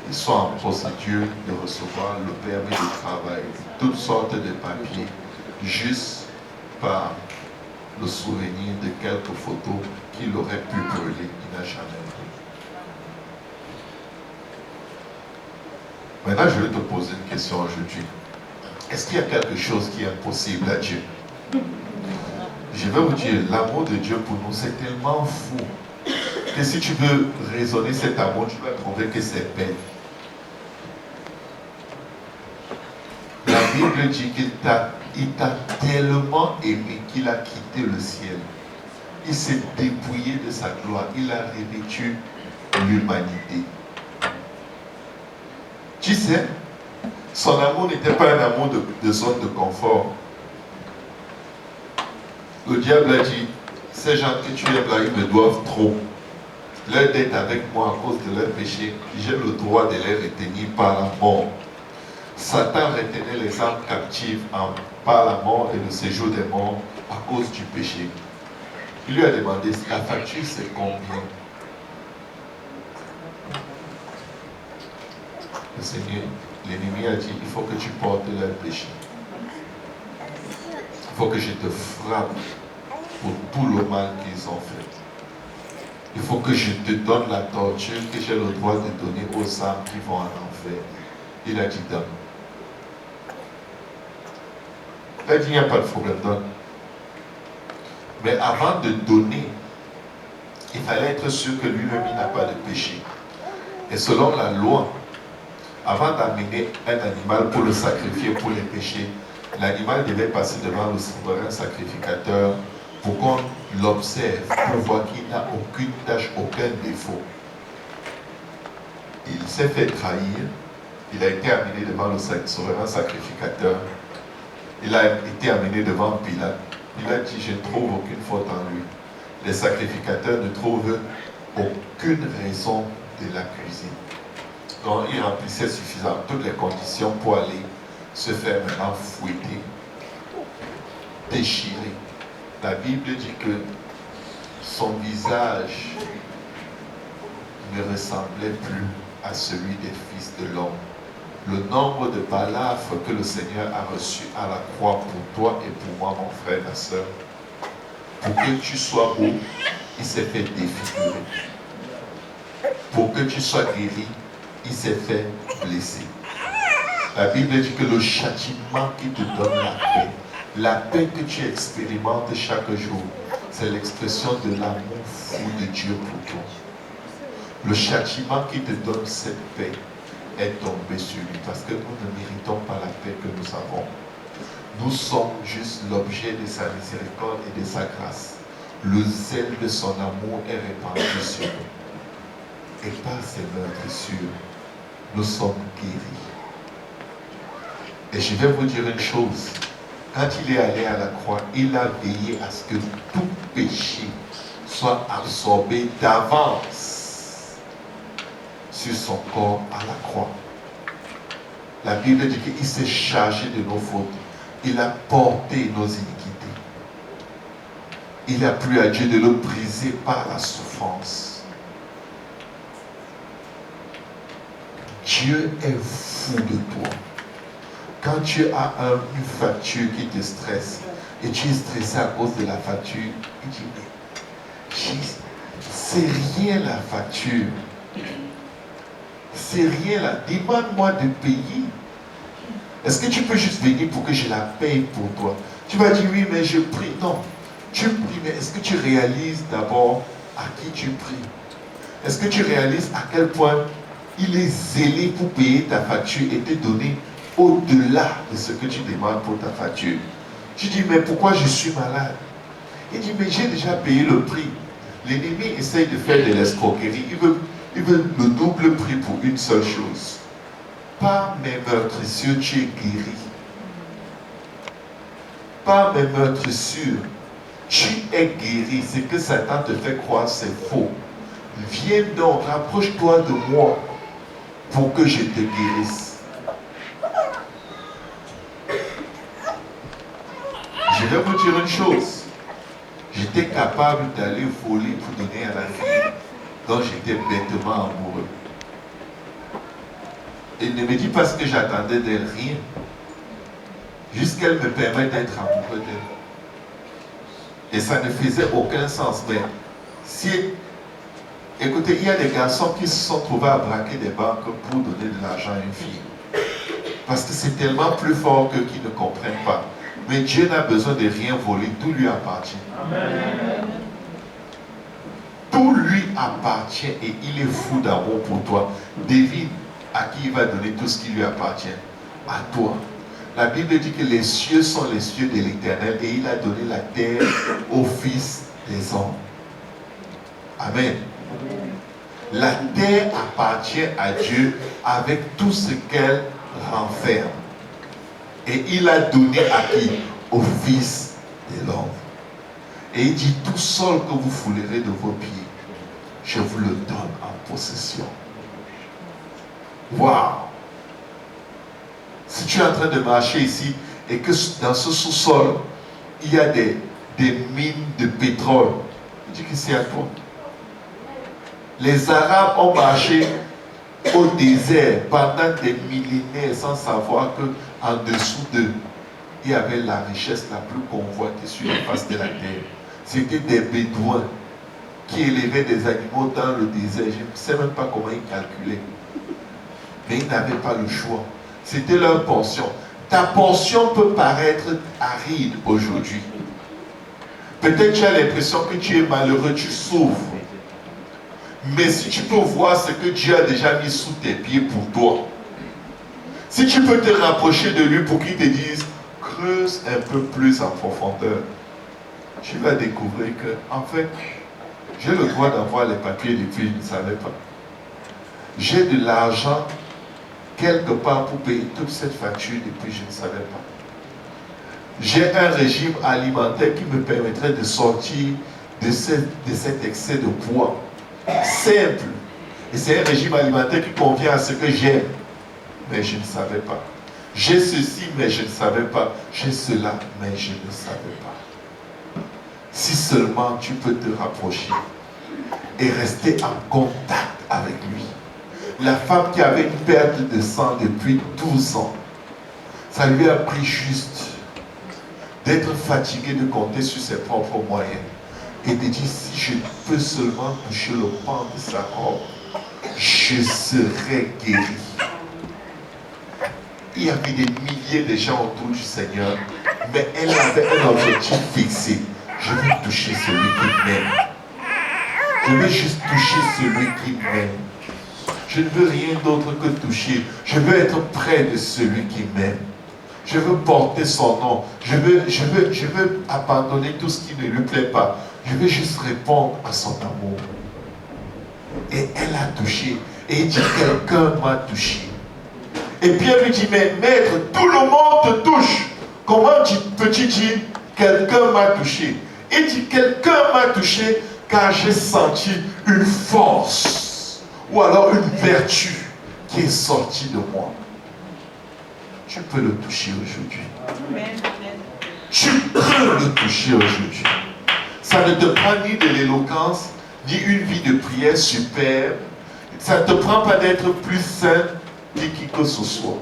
ils sont en procédure de recevoir le permis de travail, toutes sortes de papiers, juste par le souvenir de quelques photos qu'il aurait pu brûler, il n'a jamais brûlé. Maintenant, je vais te poser une question aujourd'hui. Est-ce qu'il y a quelque chose qui est impossible à Dieu? Je vais vous dire, l'amour de Dieu pour nous, c'est tellement fou que si tu veux raisonner cet amour, tu vas trouver que c'est bête. La Bible dit qu'il t'a tellement aimé qu'il a quitté le ciel. Il s'est dépouillé de sa gloire. Il a revêtu l'humanité. Tu sais, son amour n'était pas un amour de zone de confort. Le diable a dit, ces gens que tu aimes là, ils me doivent trop. Leur dette avec moi à cause de leur péché, j'ai le droit de les retenir par la mort. Satan retenait les âmes captives par la mort et le séjour des morts à cause du péché. Il lui a demandé, la facture c'est combien? Le Seigneur, l'ennemi a dit, il faut que tu portes leur péché. Il faut que je te frappe pour tout le mal qu'ils ont fait. Il faut que je te donne la torture que j'ai le droit de donner aux âmes qui vont en enfer. Il a dit, donne. Il a dit, il n'y a pas de problème, donne. Mais avant de donner, il fallait être sûr que lui-même, il n'a pas de péché. Et selon la loi, avant d'amener un animal pour le sacrifier pour les péchés, l'animal devait passer devant le souverain sacrificateur pour qu'on l'observe, pour voir qu'il n'a aucune tâche, aucun défaut. Il s'est fait trahir, il a été amené devant le souverain sacrificateur, il a été amené devant Pilate. Pilate dit, je ne trouve aucune faute en lui. Les sacrificateurs ne trouvent aucune raison de l'accuser. Donc il remplissait suffisamment toutes les conditions pour aller se faire maintenant fouetter, déchirer. La Bible dit que son visage ne ressemblait plus à celui des fils de l'homme. Le nombre de balafres que le Seigneur a reçu à la croix pour toi et pour moi, mon frère, ma soeur, pour que tu sois beau, il s'est fait défigurer. Pour que tu sois guéri, il s'est fait blesser. La Bible dit que le châtiment qui te donne la paix que tu expérimentes chaque jour, c'est l'expression de l'amour fou de Dieu pour toi. Le châtiment qui te donne cette paix est tombé sur lui parce que nous ne méritons pas la paix que nous avons. Nous sommes juste l'objet de sa miséricorde et de sa grâce. Le zèle de son amour est répandu sur nous. Et par ses meurtrissures, nous sommes guéris. Et je vais vous dire une chose. Quand il est allé à la croix, il a veillé à ce que tout péché soit absorbé d'avance sur son corps à la croix. La Bible dit qu'il s'est chargé de nos fautes. Il a porté nos iniquités. Il a plu à Dieu de le briser par la souffrance. Dieu est fou de toi. Quand tu as une facture qui te stresse et tu es stressé à cause de la facture, il dit, mais c'est rien la facture. C'est rien là. Demande-moi de payer. Est-ce que tu peux juste venir pour que je la paye pour toi? Tu vas dire, oui, mais je prie. Non, tu pries, mais est-ce que tu réalises d'abord à qui tu pries? Est-ce que tu réalises à quel point il est zélé pour payer ta facture et te donner au-delà de ce que tu demandes pour ta facture? Tu dis, mais pourquoi je suis malade? Il dit, mais j'ai déjà payé le prix. L'ennemi essaye de faire de l'escroquerie. Il veut le double prix pour une seule chose. Par mes meurtrissures, tu es guéri. Par mes meurtrissures, tu es guéri. Ce que Satan te fait croire, c'est faux. Viens donc, rapproche-toi de moi pour que je te guérisse. Je vais vous dire une chose. J'étais capable d'aller voler pour donner à la fille dont j'étais bêtement amoureux. Et ne me dis pas ce que j'attendais d'elle, rien. Juste qu'elle me permet d'être amoureux d'elle. Et ça ne faisait aucun sens. Mais si, écoutez, il y a des garçons qui se sont trouvés à braquer des banques pour donner de l'argent à une fille. Parce que c'est tellement plus fort qu'eux qui ne comprennent pas. Mais Dieu n'a besoin de rien voler, tout lui appartient. Amen. Tout lui appartient et il est fou d'amour pour toi. Devine à qui il va donner tout ce qui lui appartient. À toi. La Bible dit que les cieux sont les cieux de l'Éternel et il a donné la terre aux fils des hommes. Amen. La terre appartient à Dieu avec tout ce qu'elle renferme. Et il a donné à qui? Aux fils de l'homme. Et il dit, tout sol que vous foulerez de vos pieds, je vous le donne en possession. Waouh! Si tu es en train de marcher ici et que dans ce sous-sol, il y a des mines de pétrole, il dit que c'est à toi. Les Arabes ont marché au désert pendant des millénaires sans savoir qu'en dessous d'eux, il y avait la richesse la plus convoitée sur la face de la terre. C'était des bédouins qui élevaient des animaux dans le désert. Je ne sais même pas comment ils calculaient. Mais ils n'avaient pas le choix. C'était leur portion. Ta portion peut paraître aride aujourd'hui. Peut-être tu as l'impression que tu es malheureux, tu souffres. Mais si tu peux voir ce que Dieu a déjà mis sous tes pieds pour toi, si tu peux te rapprocher de lui pour qu'il te dise, creuse un peu plus en profondeur, tu vas découvrir que, en fait, j'ai le droit d'avoir les papiers depuis, je ne savais pas. J'ai de l'argent quelque part pour payer toute cette facture depuis, je ne savais pas. J'ai un régime alimentaire qui me permettrait de sortir de cet excès de poids. Simple. Et c'est un régime alimentaire qui convient à ce que j'aime. Mais je ne savais pas. J'ai ceci, mais je ne savais pas. J'ai cela, mais je ne savais pas. Si seulement tu peux te rapprocher et rester en contact avec lui. La femme qui avait une perte de sang depuis 12 ans, ça lui a pris juste d'être fatigué de compter sur ses propres moyens et de dire, si je peux seulement toucher le pan de sa robe, je serai guéri. Il y avait des milliers de gens autour du Seigneur, mais elle avait un objectif fixé. Je veux toucher celui qui m'aime. Je veux juste toucher celui qui m'aime. Je ne veux rien d'autre que toucher. Je veux être près de celui qui m'aime. Je veux porter son nom. Je veux abandonner tout ce qui ne lui plaît pas. Je veux juste répondre à son amour. Et elle a touché. Et il dit, quelqu'un m'a touché. Et Pierre lui dit, mais maître, tout le monde te touche. Comment peux-tu dire, quelqu'un m'a touché? Il dit, quelqu'un m'a touché car j'ai senti une force ou alors une vertu qui est sortie de moi. Tu peux le toucher aujourd'hui. Tu peux le toucher aujourd'hui. Ça ne te prend ni de l'éloquence, ni une vie de prière superbe. Ça ne te prend pas d'être plus saint ni qui que ce soit.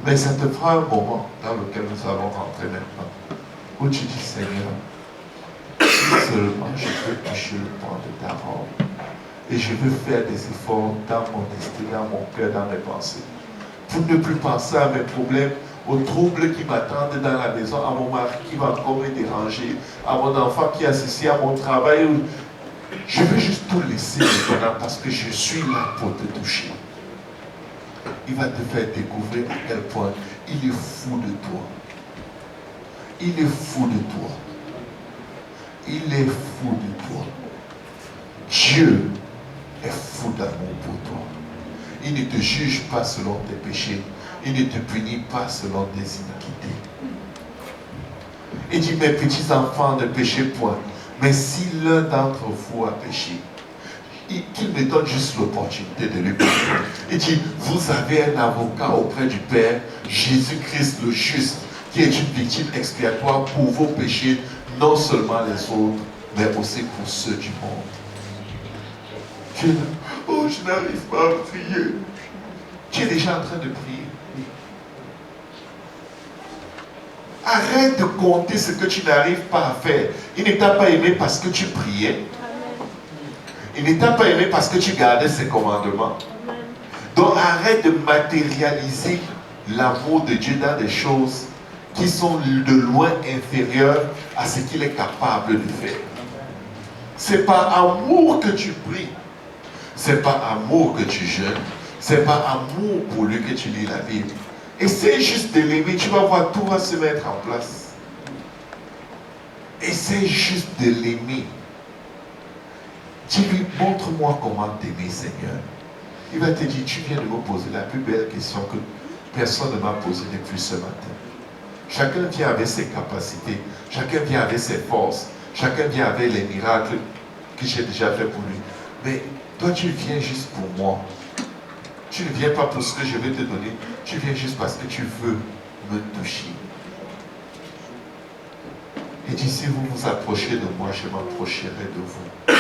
Mais ça te prend un moment dans lequel nous allons rentrer maintenant, où tu dis, Seigneur, si seulement je peux toucher le pan de ta robe, et je veux faire des efforts dans mon esprit, dans mon cœur, dans mes pensées, pour ne plus penser à mes problèmes, aux troubles qui m'attendent dans la maison, à mon mari qui va encore me déranger, à mon enfant qui est associé à mon travail. Je veux juste tout laisser maintenant parce que je suis là pour te toucher. Il va te faire découvrir à quel point il est fou de toi. Il est fou de toi. Il est fou de toi. Dieu est fou d'amour pour toi. Il ne te juge pas selon tes péchés. Il ne te punit pas selon tes iniquités. Il dit, mes petits enfants, ne péchez point. Mais si l'un d'entre vous a péché, qu'il me donne juste l'opportunité de lui parler. Il dit, vous avez un avocat auprès du Père, Jésus-Christ le juste, qui est une victime expiatoire pour vos péchés, non seulement les autres, mais aussi pour ceux du monde. Oh, je n'arrive pas à prier. Tu déjà en train de prier. Arrête de compter ce que tu n'arrives pas à faire. Il ne t'a pas aimé parce que tu priais. Il ne t'a pas aimé parce que tu gardais ses commandements. Donc arrête de matérialiser l'amour de Dieu dans des choses qui sont de loin inférieures à ce qu'il est capable de faire. C'est par amour que tu pries. C'est par amour que tu jeûnes. C'est par amour pour lui que tu lis la Bible. Essaye juste de l'aimer, tu vas voir, tout va se mettre en place. Essaye juste de l'aimer. Dis-lui, montre-moi comment t'aimer, Seigneur. Il va te dire, tu viens de me poser la plus belle question que personne ne m'a posée depuis ce matin. Chacun vient avec ses capacités, chacun vient avec ses forces, chacun vient avec les miracles que j'ai déjà fait pour lui. Mais toi, tu viens juste pour moi. Tu ne viens pas pour ce que je vais te donner, tu viens juste parce que tu veux me toucher. Et dis, si vous vous approchez de moi, je m'approcherai de vous.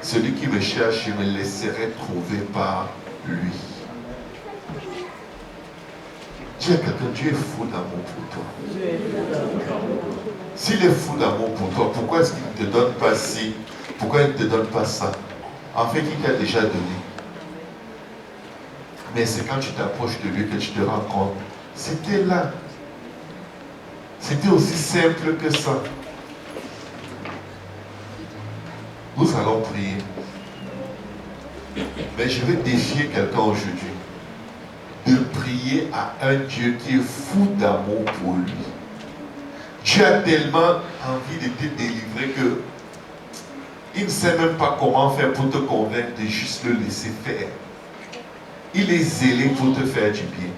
Celui qui me cherche, je me laisserai trouver par lui. Dis à quelqu'un, Dieu est fou d'amour pour toi. S'il est fou d'amour pour toi, pourquoi est-ce qu'il ne te donne pas ci? Pourquoi il ne te donne pas ça? En fait, il t'a déjà donné. Mais c'est quand tu t'approches de lui que tu te rends compte. C'était là. C'était aussi simple que ça. Nous allons prier. Mais je vais défier quelqu'un aujourd'hui de prier à un Dieu qui est fou d'amour pour lui. Dieu a tellement envie de te délivrer que il ne sait même pas comment faire pour te convaincre de juste le laisser faire. Il est zélé pour te faire du bien.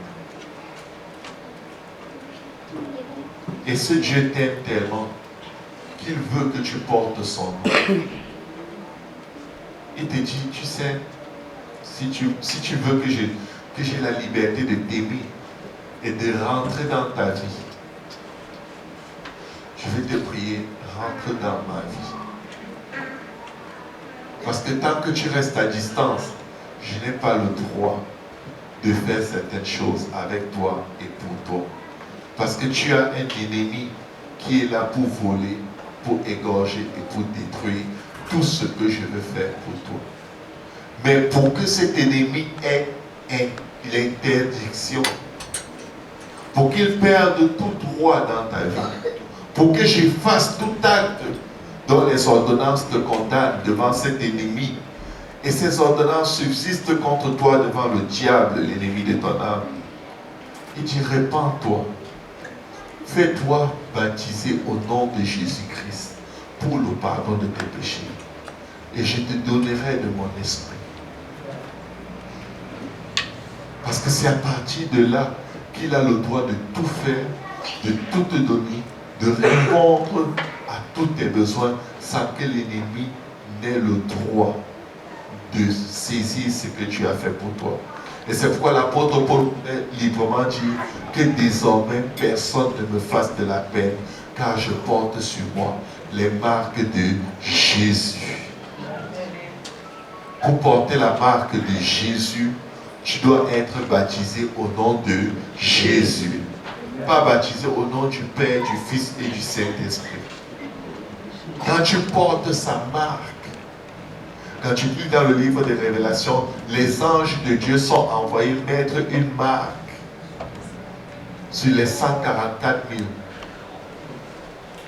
Et ce Dieu t'aime tellement qu'il veut que tu portes son nom. Il te dit, tu sais, si tu veux que j'ai la liberté de t'aimer et de rentrer dans ta vie, je vais te prier, rentre dans ma vie. Parce que tant que tu restes à distance, je n'ai pas le droit de faire certaines choses avec toi et pour toi. Parce que tu as un ennemi qui est là pour voler, pour égorger et pour détruire tout ce que je veux faire pour toi. Mais pour que cet ennemi ait l'interdiction, pour qu'il perde tout droit dans ta vie, pour que j'efface tout acte dont les ordonnances te condamnent devant cet ennemi, et ces ordonnances subsistent contre toi devant le diable, l'ennemi de ton âme. Il dit, répands-toi, fais-toi baptiser au nom de Jésus-Christ pour le pardon de tes péchés, et je te donnerai de mon esprit. Parce que c'est à partir de là qu'il a le droit de tout faire, de tout te donner, de répondre à tous tes besoins sans que l'ennemi n'ait le droit de saisir ce que tu as fait pour toi. Et c'est pourquoi l'apôtre Paul librement dit que désormais personne ne me fasse de la peine, car je porte sur moi les marques de Jésus. Pour porter la marque de Jésus, tu dois être baptisé au nom de Jésus. Pas baptisé au nom du Père, du Fils et du Saint-Esprit. Quand tu portes sa marque, quand tu lis dans le livre des Révélations, les anges de Dieu sont envoyés mettre une marque sur les 144 000